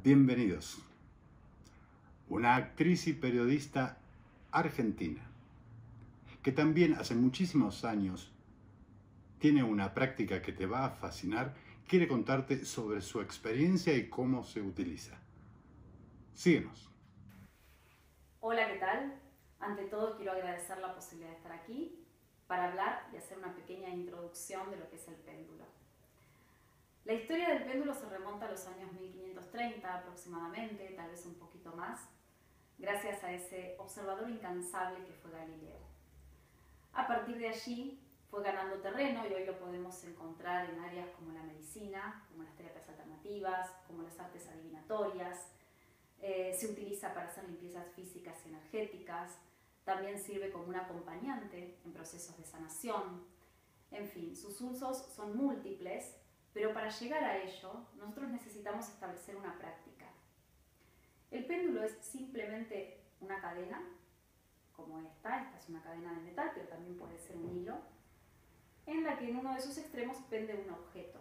Bienvenidos. Una actriz y periodista argentina que también hace muchísimos años tiene una práctica que te va a fascinar, quiere contarte sobre su experiencia y cómo se utiliza. Síguenos. Hola, ¿qué tal? Ante todo quiero agradecer la posibilidad de estar aquí para hablar y hacer una pequeña introducción de lo que es el péndulo. La historia del péndulo se remonta a los años 1530 aproximadamente, tal vez un poquito más, gracias a ese observador incansable que fue Galileo. A partir de allí fue ganando terreno y hoy lo podemos encontrar en áreas como la medicina, como las terapias alternativas, como las artes adivinatorias. Se utiliza para hacer limpiezas físicas y energéticas, también sirve como un acompañante en procesos de sanación. En fin, sus usos son múltiples, pero para llegar a ello nosotros necesitamos establecer una práctica. El péndulo es simplemente una cadena, como esta es una cadena de metal, pero también puede ser un hilo, en la que en uno de sus extremos pende un objeto.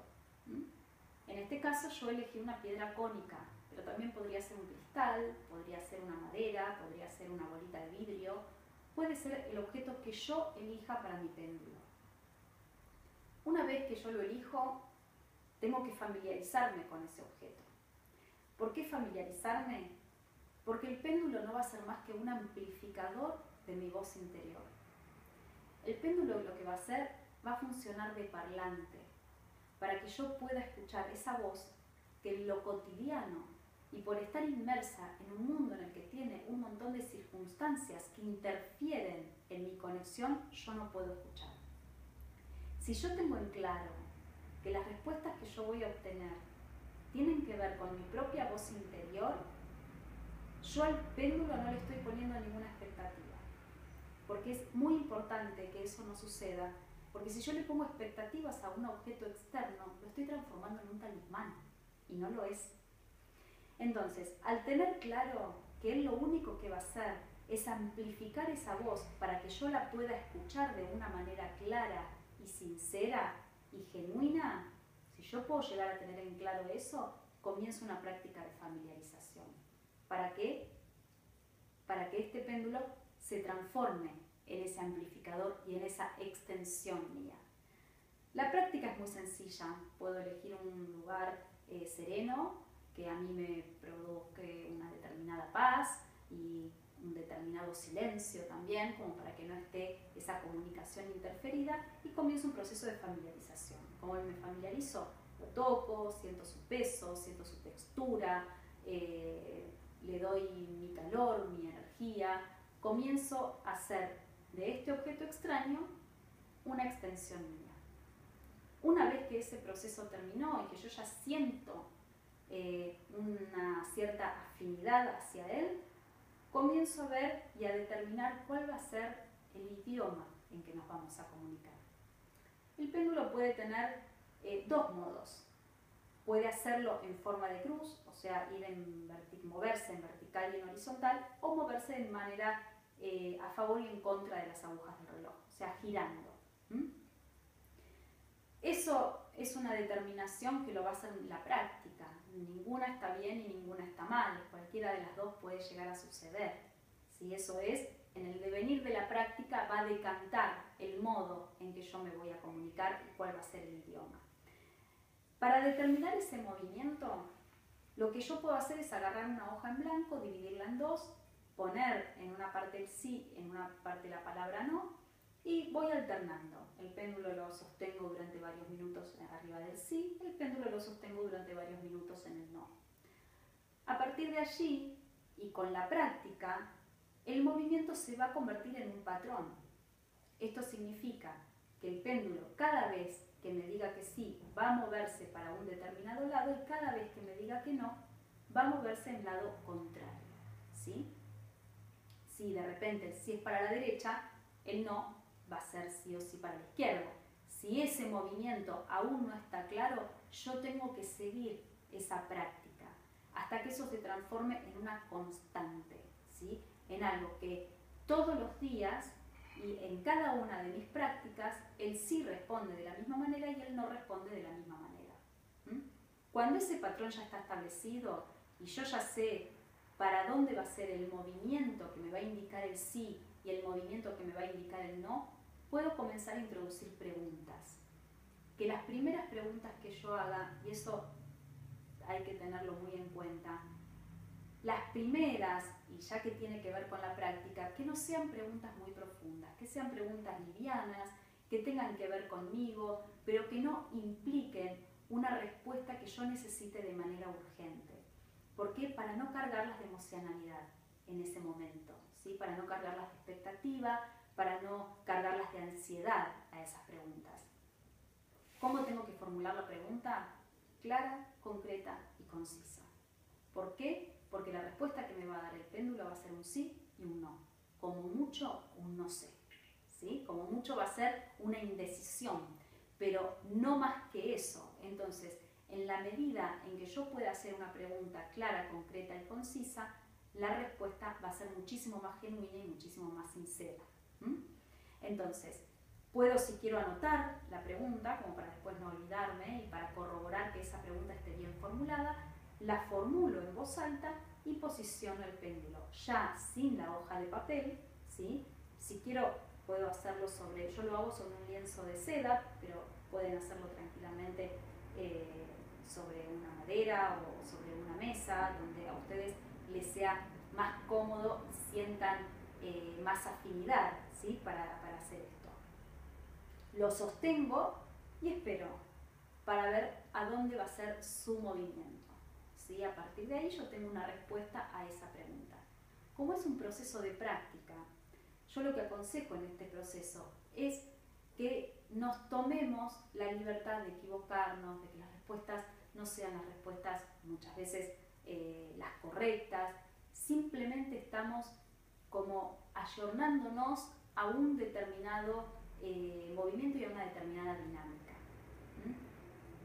En este caso yo elegí una piedra cónica, pero también podría ser un cristal, podría ser una madera, podría ser una bolita de vidrio, puede ser el objeto que yo elija para mi péndulo. Una vez que yo lo elijo, tengo que familiarizarme con ese objeto. ¿Por qué familiarizarme? Porque el péndulo no va a ser más que un amplificador de mi voz interior. El péndulo lo que va a hacer, va a funcionar de parlante, para que yo pueda escuchar esa voz que en lo cotidiano y por estar inmersa en un mundo en el que tiene un montón de circunstancias que interfieren en mi conexión, yo no puedo escuchar. Si yo tengo en claro que las respuestas que yo voy a obtener tienen que ver con mi propia voz interior, yo al péndulo no le estoy poniendo ninguna expectativa, porque es muy importante que eso no suceda, porque si yo le pongo expectativas a un objeto externo, lo estoy transformando en un talismán, y no lo es. Entonces, al tener claro que él lo único que va a hacer es amplificar esa voz para que yo la pueda escuchar de una manera clara y sincera y genuina, si yo puedo llegar a tener en claro eso, comienzo una práctica de familiarización. ¿Para qué? Para que este péndulo se transforme en ese amplificador y en esa extensión mía. La práctica es muy sencilla. Puedo elegir un lugar sereno que a mí me produzca una determinada paz y un determinado silencio también, como para que no esté esa comunicación interferida, y comienzo un proceso de familiarización. ¿Cómo me familiarizo? Lo toco, siento su peso, siento su textura, le doy mi calor, mi energía, comienzo a hacer de este objeto extraño una extensión mía. Una vez que ese proceso terminó y que yo ya siento una cierta afinidad hacia él, comienzo a ver y a determinar cuál va a ser el idioma en que nos vamos a comunicar. El péndulo puede tener dos modos. Puede hacerlo en forma de cruz, o sea, moverse en vertical y en horizontal, o moverse de manera a favor y en contra de las agujas del reloj, o sea, girando. Eso es una determinación que lo va a hacer en la práctica. Ninguna está bien y ninguna está mal. Cualquiera de las dos puede llegar a suceder. Si eso es, en el devenir de la práctica va a decantar el modo en que yo me voy a comunicar y cuál va a ser el idioma. Para determinar ese movimiento, lo que yo puedo hacer es agarrar una hoja en blanco, dividirla en dos, poner en una parte el sí, en una parte la palabra no, y voy alternando. El péndulo lo sostengo durante varios minutos arriba del sí, el péndulo lo sostengo durante varios minutos en el no. A partir de allí, y con la práctica, el movimiento se va a convertir en un patrón. Esto significa que el péndulo, cada vez que me diga que sí, va a moverse para un determinado lado, y cada vez que me diga que no, va a moverse en lado contrario. ¿Sí? Si de repente el sí es para la derecha, el no va a ser sí o sí para la izquierda. Si ese movimiento aún no está claro, yo tengo que seguir esa práctica hasta que eso se transforme en una constante, ¿sí? En algo que todos los días y en cada una de mis prácticas el sí responde de la misma manera y el no responde de la misma manera. Cuando ese patrón ya está establecido, y yo ya sé para dónde va a ser el movimiento que me va a indicar el sí y el movimiento que me va a indicar el no, puedo comenzar a introducir preguntas. Que las primeras preguntas que yo haga, y eso hay que tenerlo muy en cuenta, las primeras, y ya que tiene que ver con la práctica, que no sean preguntas muy profundas, que sean preguntas livianas, que tengan que ver conmigo, pero que no impliquen una respuesta que yo necesite de manera urgente. ¿Por qué? Para no cargarlas de emocionalidad en ese momento, ¿sí? Para no cargarlas de expectativa, para no cargarlas de ansiedad a esas preguntas. ¿Cómo tengo que formular la pregunta? Clara, concreta y concisa. ¿Por qué? Porque la respuesta que me va a dar el péndulo va a ser un sí y un no. Como mucho, un no sé. ¿Sí? Como mucho va a ser una indecisión, pero no más que eso. Entonces, en la medida en que yo pueda hacer una pregunta clara, concreta y concisa, la respuesta va a ser muchísimo más genuina y muchísimo más sincera. Entonces, puedo, si quiero, anotar la pregunta, como para después no olvidarme y para corroborar que esa pregunta esté bien formulada, la formulo en voz alta y posiciono el péndulo, ya sin la hoja de papel, ¿sí? Si quiero, puedo hacerlo sobre, yo lo hago sobre un lienzo de seda, pero pueden hacerlo tranquilamente sobre una madera o sobre una mesa, donde a ustedes les sea más cómodo y sientan más afinidad, ¿sí? para hacer esto. Lo sostengo y espero para ver a dónde va a ser su movimiento, ¿sí? A partir de ahí yo tengo una respuesta a esa pregunta. Como es un proceso de práctica, yo lo que aconsejo en este proceso es que nos tomemos la libertad de equivocarnos, de que las respuestas no sean las respuestas muchas veces las correctas. Simplemente estamos como ayornándonos a un determinado movimiento y a una determinada dinámica.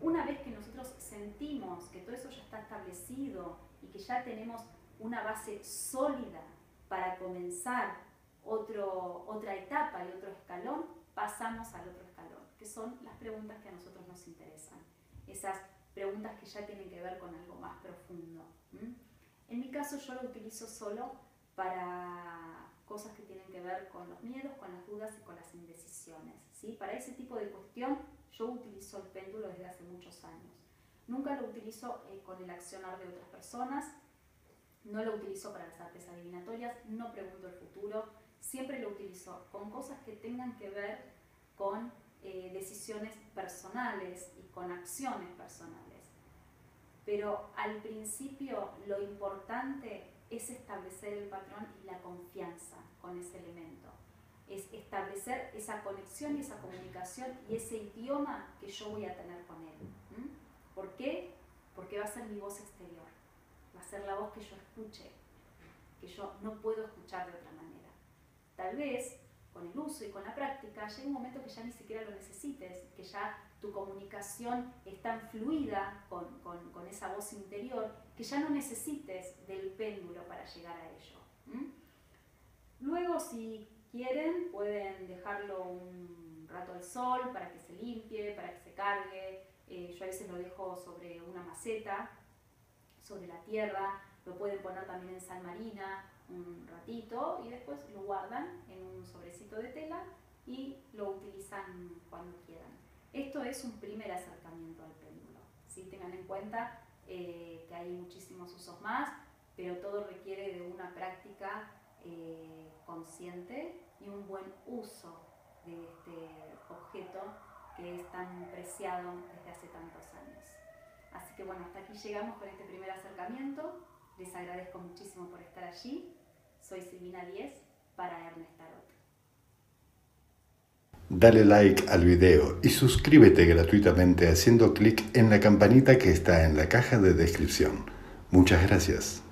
Una vez que nosotros sentimos que todo eso ya está establecido y que ya tenemos una base sólida para comenzar otra etapa y otro escalón, pasamos al otro escalón, que son las preguntas que a nosotros nos interesan. Esas preguntas que ya tienen que ver con algo más profundo. En mi caso yo lo utilizo solo para cosas que tienen que ver con los miedos, con las dudas y con las indecisiones, ¿sí? Para ese tipo de cuestión yo utilizo el péndulo desde hace muchos años. Nunca lo utilizo con el accionar de otras personas, no lo utilizo para las artes adivinatorias, no pregunto el futuro, siempre lo utilizo con cosas que tengan que ver con decisiones personales y con acciones personales. Pero al principio lo importante es establecer el patrón y la confianza con ese elemento. Es establecer esa conexión y esa comunicación y ese idioma que yo voy a tener con él. ¿Por qué? Porque va a ser mi voz exterior. Va a ser la voz que yo escuche, que yo no puedo escuchar de otra manera. Tal vez, con el uso y con la práctica, llega un momento que ya ni siquiera lo necesites, que ya tu comunicación es tan fluida con esa voz interior, que ya no necesites del péndulo para llegar a ello. Luego, si quieren, pueden dejarlo un rato al sol para que se limpie, para que se cargue. Yo a veces lo dejo sobre una maceta, sobre la tierra, lo pueden poner también en sal marina un ratito y después lo guardan en un sobrecito de tela y lo utilizan cuando quieran. Esto es un primer acercamiento al péndulo, ¿sí? Tengan en cuenta que hay muchísimos usos más, pero todo requiere de una práctica consciente y un buen uso de este objeto que es tan preciado desde hace tantos años. Así que bueno, hasta aquí llegamos con este primer acercamiento. Les agradezco muchísimo por estar allí. Soy Silvina Díez para Ernest Tarot. Dale like al video y suscríbete gratuitamente haciendo clic en la campanita que está en la caja de descripción. Muchas gracias.